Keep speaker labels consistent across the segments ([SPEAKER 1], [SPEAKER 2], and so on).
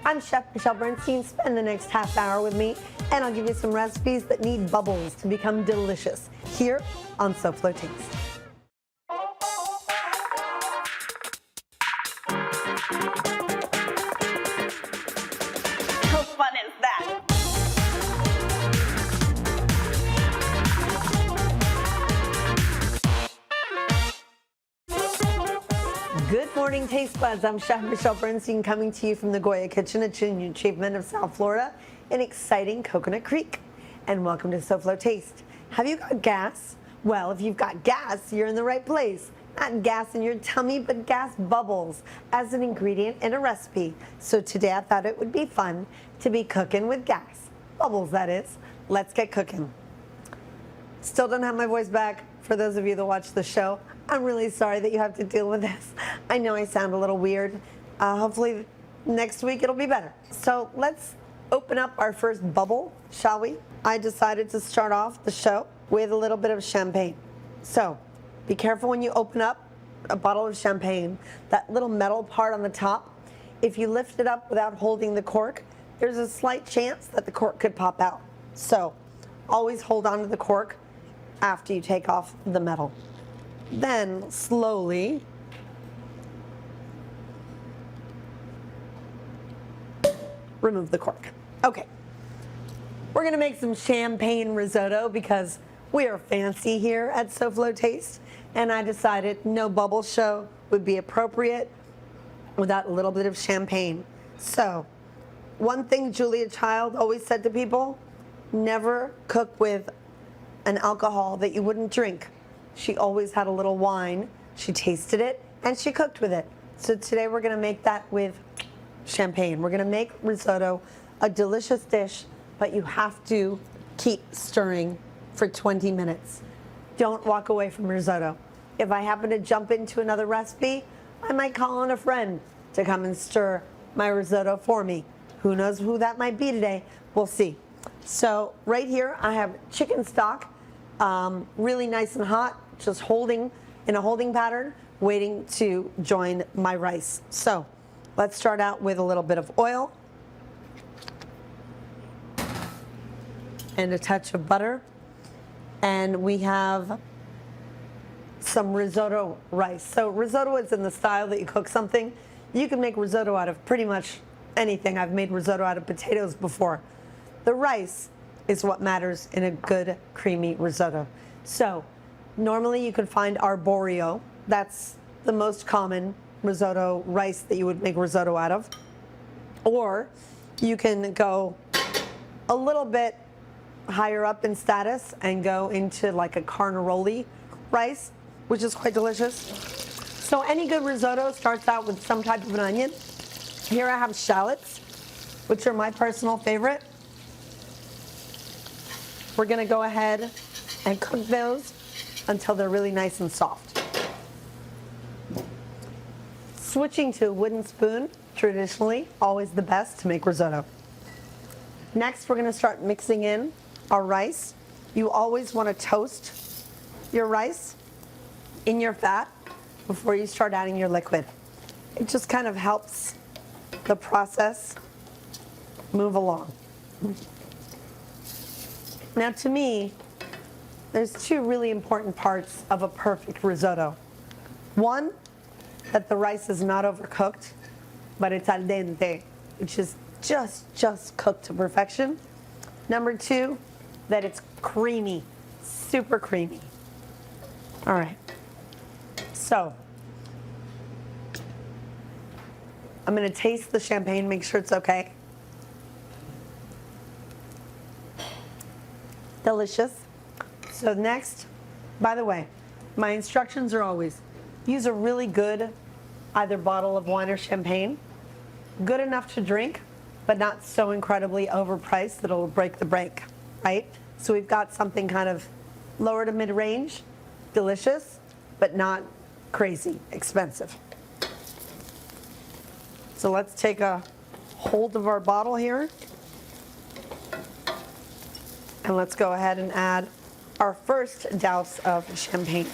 [SPEAKER 1] I'm Chef Michelle Bernstein. Spend the next half hour with me, and I'll give you some recipes that need bubbles to become delicious here on SoFlo Taste.
[SPEAKER 2] How fun is that?
[SPEAKER 1] Good morning, Taste Buds. I'm Chef Michelle Bernstein coming to you from the Goya Kitchen at Union Achievement of South Florida in exciting Coconut Creek. And welcome to SoFlo Taste. Have you got gas? Well, if you've got gas, you're in the right place. Not gas in your tummy, but gas bubbles as an ingredient in a recipe. So today I thought it would be fun to be cooking with gas. Bubbles, that is. Let's get cooking. Still don't have my voice back. For those of you that watch the show, I'm really sorry that you have to deal with this. I know I sound a little weird. Hopefully next week it'll be better. So let's open up our first bubble, shall we? I decided to start off the show with a little bit of champagne. So be careful when you open up a bottle of champagne. That little metal part on the top, if you lift it up without holding the cork, there's a slight chance that the cork could pop out. So always hold on to the cork after you take off the metal. Then slowly remove the cork. Okay, we're gonna make some champagne risotto because we are fancy here at SoFlo Taste, and I decided no bubble show would be appropriate without a little bit of champagne. So one thing Julia Child always said to people, never cook with an alcohol that you wouldn't drink. She always had a little wine, she tasted it, and she cooked with it. So today we're gonna make that with champagne. We're gonna make risotto a delicious dish, but you have to keep stirring for 20 minutes. Don't walk away from risotto. If I happen to jump into another recipe, I might call on a friend to come and stir my risotto for me. Who knows who that might be today? We'll see. So right here I have chicken stock, really nice and hot, just holding in a holding pattern, waiting to join my rice. So let's start out with a little bit of oil and a touch of butter. And we have some risotto rice. So risotto is in the style that you cook something. You can make risotto out of pretty much anything. I've made risotto out of potatoes before. The rice is what matters in a good creamy risotto. So normally you can find arborio. That's the most common risotto rice that you would make risotto out of. Or you can go a little bit higher up in status and go into like a carnaroli rice, which is quite delicious. So any good risotto starts out with some type of an onion. Here I have shallots, which are my personal favorite. We're gonna go ahead and cook those until they're really nice and soft. Switching to a wooden spoon, traditionally, always the best to make risotto. Next, we're gonna start mixing in our rice. You always wanna toast your rice in your fat before you start adding your liquid. It just kind of helps the process move along. Now to me, there's two really important parts of a perfect risotto. One, that the rice is not overcooked, but it's al dente, which is just cooked to perfection. Number two, that it's creamy, super creamy. All right, so I'm gonna taste the champagne, make sure it's okay. Delicious. So next, by the way, my instructions are always use a really good either bottle of wine or champagne, good enough to drink, but not so incredibly overpriced that it'll break the bank, right? So we've got something kind of lower to mid-range, delicious, but not crazy expensive. So let's take a hold of our bottle here. And let's go ahead and add our first douse of champagne.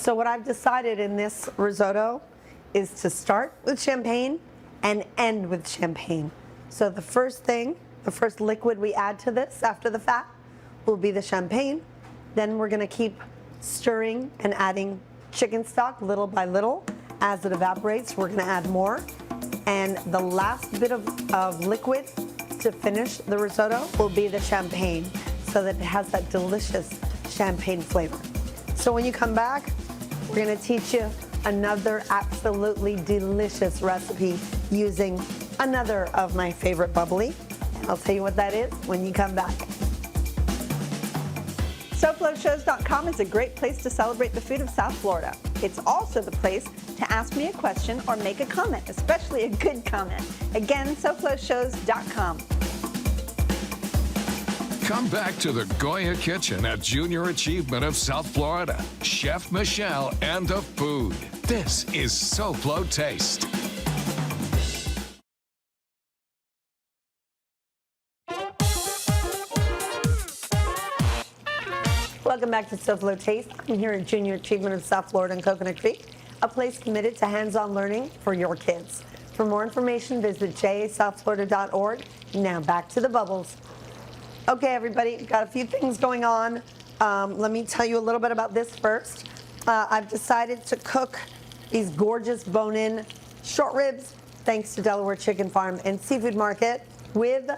[SPEAKER 1] So what I've decided in this risotto is to start with champagne and end with champagne. So the first thing, the first liquid we add to this after the fat will be the champagne. Then we're gonna keep stirring and adding chicken stock little by little. As it evaporates, we're gonna add more. And the last bit of liquid to finish the risotto will be the champagne, so that it has that delicious champagne flavor. So when you come back, we're gonna teach you another absolutely delicious recipe using another of my favorite bubbly. I'll tell you what that is when you come back.
[SPEAKER 2] SoFloShows.com is a great place to celebrate the food of South Florida. It's also the place to ask me a question or make a comment, especially a good comment. Again, SoFloShows.com.
[SPEAKER 3] Come back to the Goya Kitchen at Junior Achievement of South Florida. Chef Michelle and the food. This is SoFlo Taste.
[SPEAKER 1] Welcome back to SoFlo Taste. I'm here at Junior Achievement of South Florida and Coconut Creek, a place committed to hands-on learning for your kids. For more information, visit jasouthflorida.org. Now back to the bubbles. Okay, everybody, got a few things going on. Let me tell you a little bit about this first. I've decided to cook these gorgeous bone-in short ribs, thanks to Delaware Chicken Farm and Seafood Market, with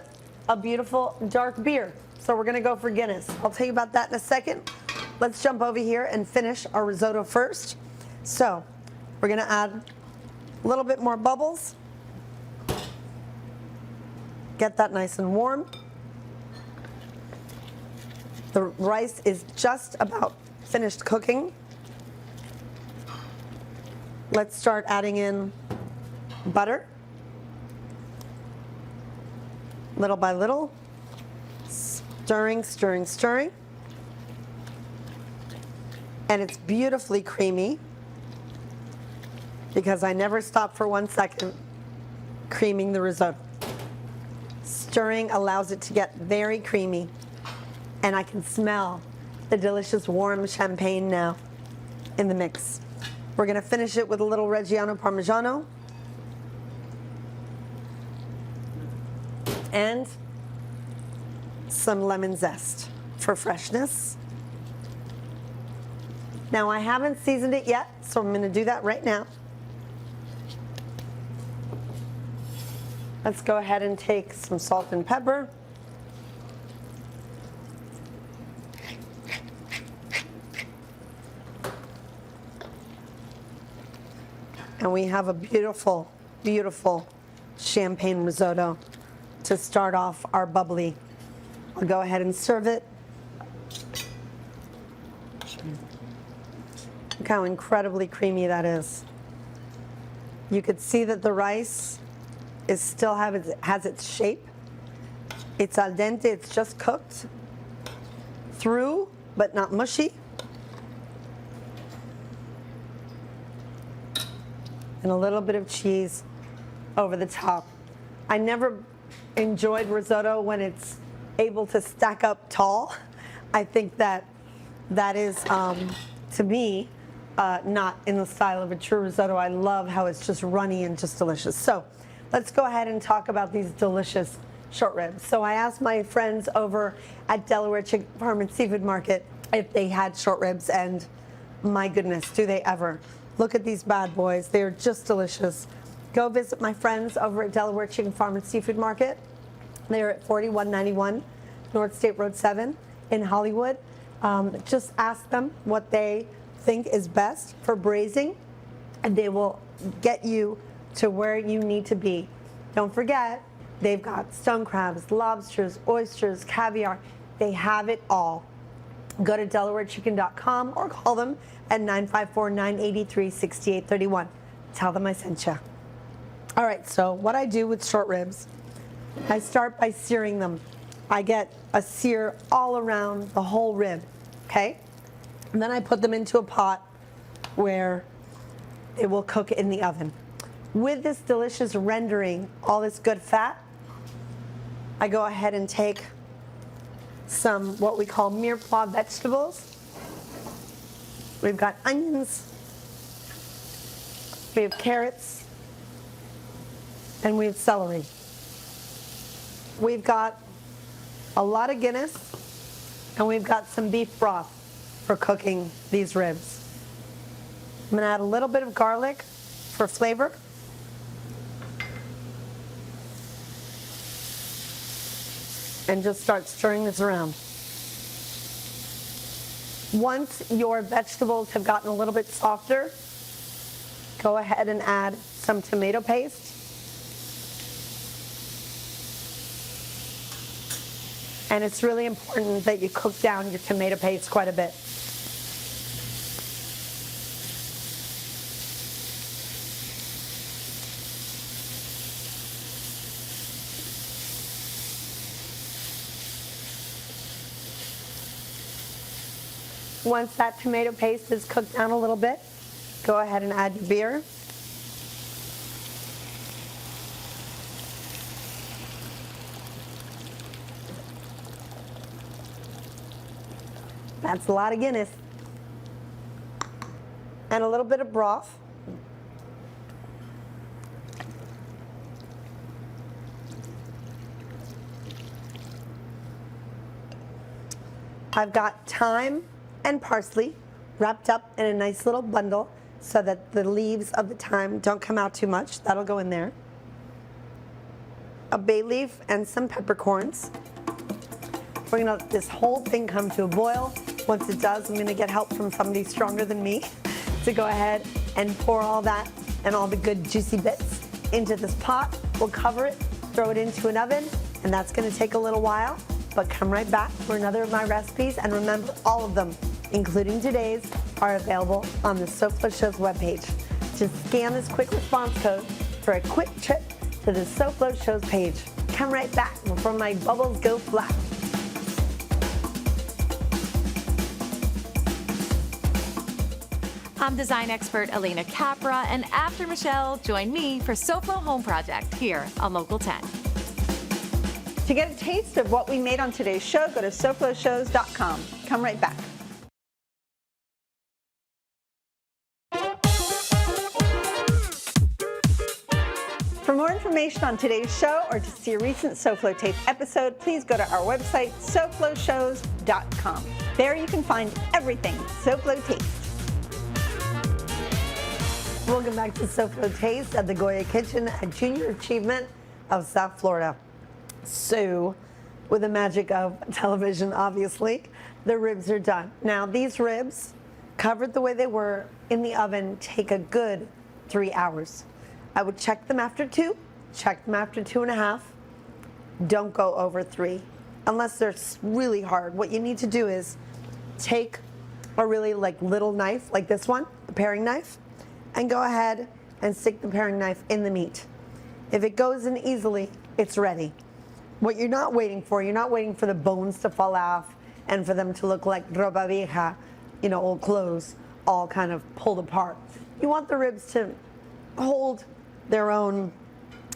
[SPEAKER 1] a beautiful dark beer. So we're gonna go for Guinness. I'll tell you about that in a second. Let's jump over here and finish our risotto first. So we're gonna add a little bit more bubbles. Get that nice and warm. The rice is just about finished cooking. Let's start adding in butter, little by little, stirring, stirring, stirring. And it's beautifully creamy because I never stop for 1 second creaming the risotto. Stirring allows it to get very creamy. And I can smell the delicious warm champagne now in the mix. We're gonna finish it with a little Reggiano Parmigiano and some lemon zest for freshness. Now I haven't seasoned it yet, so I'm gonna do that right now. Let's go ahead and take some salt and pepper. And we have a beautiful, beautiful champagne risotto to start off our bubbly. I'll go ahead and serve it. Look how incredibly creamy that is. You could see that the rice is still has its shape. It's al dente, it's just cooked through, but not mushy. And a little bit of cheese over the top. I never enjoyed risotto when it's able to stack up tall. I think that is, to me, not in the style of a true risotto. I love how it's just runny and just delicious. So let's go ahead and talk about these delicious short ribs. So I asked my friends over at Delaware Chicken Farm and Seafood Market if they had short ribs, and my goodness, do they ever. Look at these bad boys. They are just delicious. Go visit my friends over at Delaware Chicken Farm and Seafood Market. They're at 4191 North State Road 7 in Hollywood. Just ask them what they think is best for braising, and they will get you to where you need to be. Don't forget, they've got stone crabs, lobsters, oysters, caviar. They have it all. Go to DelawareChicken.com or call them at 954-983-6831. Tell them I sent you. All right, so what I do with short ribs, I start by searing them. I get a sear all around the whole rib, okay? And then I put them into a pot where it will cook in the oven. With this delicious rendering, all this good fat, I go ahead and take some what we call mirepoix vegetables. We've got onions. We have carrots. And we have celery. We've got a lot of Guinness. And we've got some beef broth for cooking these ribs. I'm gonna add a little bit of garlic for flavor. And just start stirring this around. Once your vegetables have gotten a little bit softer, go ahead and add some tomato paste. And it's really important that you cook down your tomato paste quite a bit. Once that tomato paste is cooked down a little bit, go ahead and add your beer. That's a lot of Guinness. And a little bit of broth. I've got thyme and parsley wrapped up in a nice little bundle so that the leaves of the thyme don't come out too much. That'll go in there. A bay leaf and some peppercorns. We're gonna let this whole thing come to a boil. Once it does, I'm gonna get help from somebody stronger than me to go ahead and pour all that and all the good juicy bits into this pot. We'll cover it, throw it into an oven, and that's gonna take a little while, but come right back for another of my recipes. And remember, all of them, including today's, are available on the SoFlo Show's webpage. Just scan this quick response code for a quick trip to the SoFlo Show's page. Come right back before my bubbles go flat.
[SPEAKER 4] I'm design expert Elena Capra, and after Michelle, join me for SoFlo Home Project here on Local 10.
[SPEAKER 2] To get a taste of what we made on today's show, go to SoFloShows.com. Come right back. For more information on today's show or to see a recent SoFlo Taste episode, please go to our website, SoFloShows.com. There you can find everything SoFlo Taste.
[SPEAKER 1] Welcome back to SoFlo Taste at the Goya Kitchen at Junior Achievement of South Florida. So, with the magic of television, obviously, the ribs are done. Now, these ribs, covered the way they were in the oven, take a good 3 hours. I would check them after 2, check them after 2.5. Don't go over 3, unless they're really hard. What you need to do is take a really little knife, like this one, the paring knife, and go ahead and stick the paring knife in the meat. If it goes in easily, it's ready. What you're not waiting for the bones to fall off and for them to look like ropa vieja, old clothes, all kind of pulled apart. You want the ribs to hold their own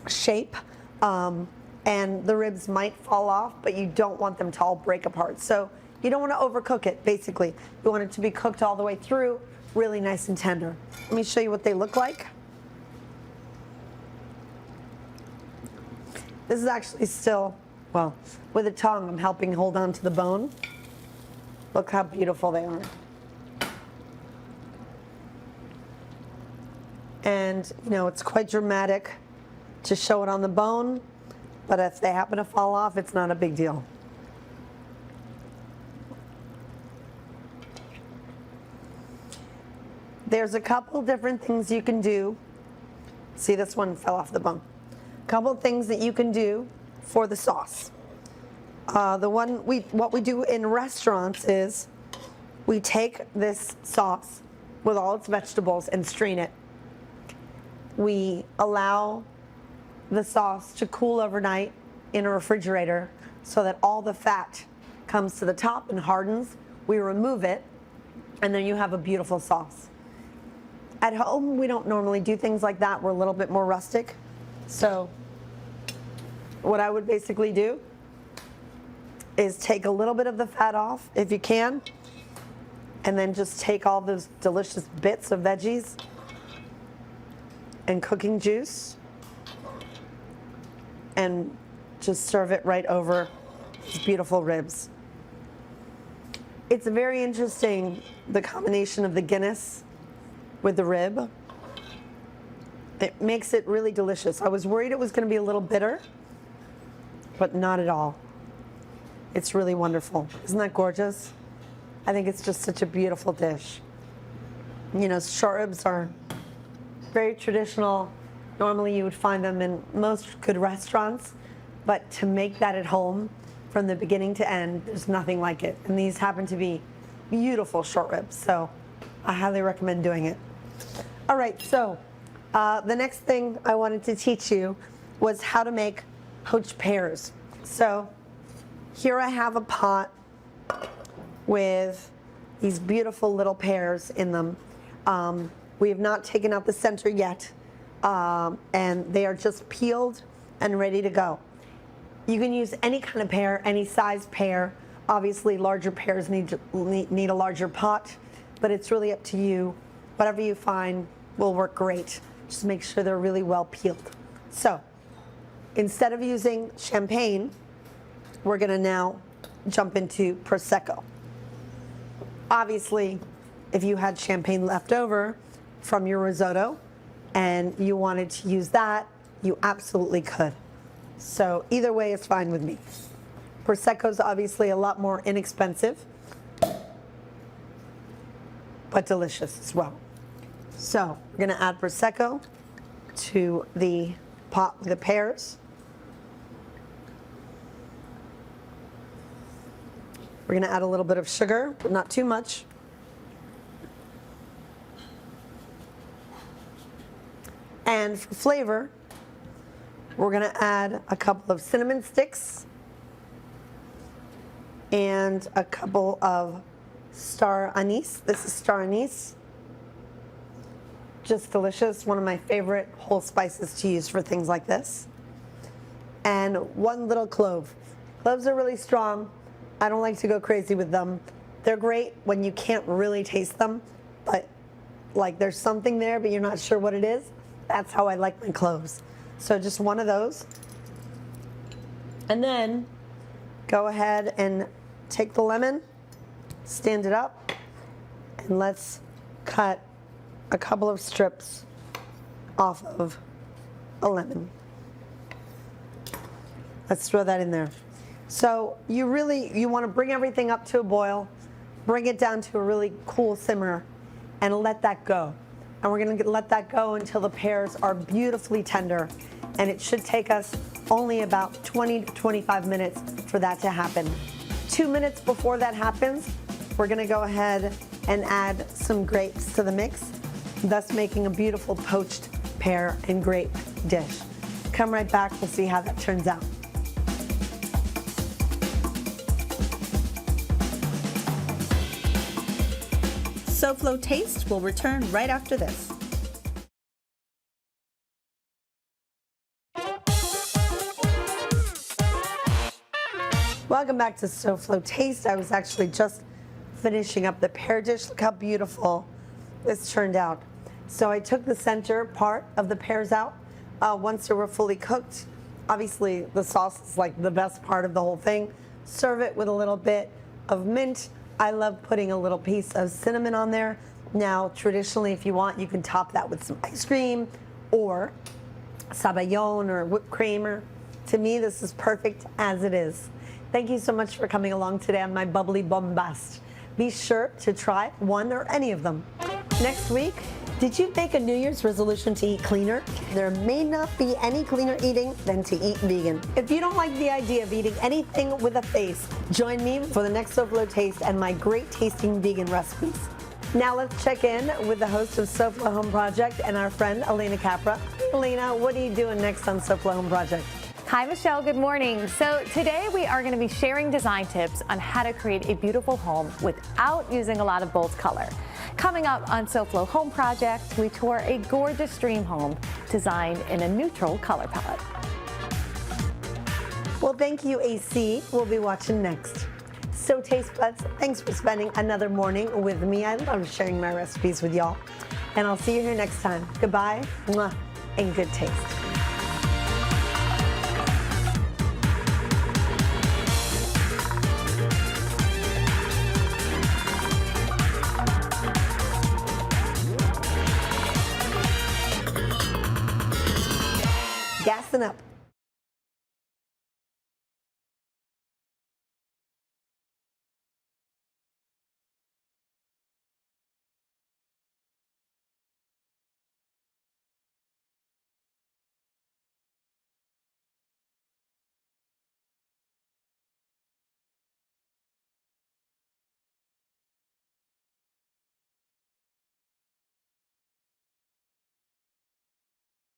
[SPEAKER 1] shape, and the ribs might fall off, but you don't want them to all break apart. So you don't want to overcook it, basically. You want it to be cooked all the way through, really nice and tender. Let me show you what they look like. This is actually still, well, with a tongue, I'm helping hold on to the bone. Look how beautiful they are. And, it's quite dramatic to show it on the bone, but if they happen to fall off, it's not a big deal. There's a couple different things you can do. See, this one fell off the bone. A couple things that you can do for the sauce. What we do in restaurants is we take this sauce with all its vegetables and strain it. We allow the sauce to cool overnight in a refrigerator so that all the fat comes to the top and hardens. We remove it, and then you have a beautiful sauce. At home, we don't normally do things like that. We're a little bit more rustic. So what I would basically do is take a little bit of the fat off, if you can, and then just take all those delicious bits of veggies and cooking juice and just serve it right over these beautiful ribs. It's very interesting, the combination of the Guinness with the rib. It makes it really delicious. I was worried it was going to be a little bitter, but not at all. It's really wonderful. Isn't that gorgeous? I think it's just such a beautiful dish. You know, short ribs are very traditional. Normally you would find them in most good restaurants, but to make that at home from the beginning to end, there's nothing like it. And these happen to be beautiful short ribs, so I highly recommend doing it. All right, so the next thing I wanted to teach you was how to make poached pears. So here I have a pot with these beautiful little pears in them. We have not taken out the center yet, and they are just peeled and ready to go. You can use any kind of pear, any size pear. Obviously, larger pears need a larger pot, but it's really up to you. Whatever you find will work great. Just make sure they're really well peeled. So, instead of using champagne, we're gonna now jump into Prosecco. Obviously, if you had champagne left over from your risotto and you wanted to use that, you absolutely could. So either way is fine with me. Prosecco's obviously a lot more inexpensive, but delicious as well. So we're gonna add Prosecco to the pot with the pears. We're gonna add a little bit of sugar, but not too much. And for flavor, we're gonna add a couple of cinnamon sticks and a couple of star anise. This is star anise. Just delicious, one of my favorite whole spices to use for things like this. And one little clove. Cloves are really strong. I don't like to go crazy with them. They're great when you can't really taste them, but like there's something there, but you're not sure what it is. That's how I like my cloves. So just one of those. And then go ahead and take the lemon, stand it up, and let's cut a couple of strips off of a lemon. Let's throw that in there. So you want to bring everything up to a boil, bring it down to a really cool simmer, and let that go. And we're going to let that go until the pears are beautifully tender. And it should take us only about 20 to 25 minutes for that to happen. 2 minutes before that happens, we're going to go ahead and add some grapes to the mix, thus making a beautiful poached pear and grape dish. Come right back, we'll see how that turns out.
[SPEAKER 2] SoFlo Taste will return right after this.
[SPEAKER 1] Welcome back to SoFlo Taste. I was actually just finishing up the pear dish. Look how beautiful this turned out. So I took the center part of the pears out once they were fully cooked. Obviously, the sauce is like the best part of the whole thing. Serve it with a little bit of mint. I love putting a little piece of cinnamon on there. Now, traditionally, if you want, you can top that with some ice cream or sabayon or whipped cream. To me, this is perfect as it is. Thank you so much for coming along today on my bubbly bombast. Be sure to try one or any of them. Next week, did you make a New Year's resolution to eat cleaner? There may not be any cleaner eating than to eat vegan. If you don't like the idea of eating anything with a face, join me for the next SoFlo Taste and my great tasting vegan recipes. Now let's check in with the host of SoFlo Home Project and our friend Elena Capra. Elena, what are you doing next on SoFlo Home Project?
[SPEAKER 4] Hi, Michelle. Good morning. So today we are going to be sharing design tips on how to create a beautiful home without using a lot of bold color. Coming up on SoFlo Home Project, we tour a gorgeous dream home designed in a neutral color palette.
[SPEAKER 1] Well, thank you, AC. We'll be watching next. So taste buds, thanks for spending another morning with me. I love sharing my recipes with y'all. And I'll see you here next time. Goodbye, mwah, and good taste.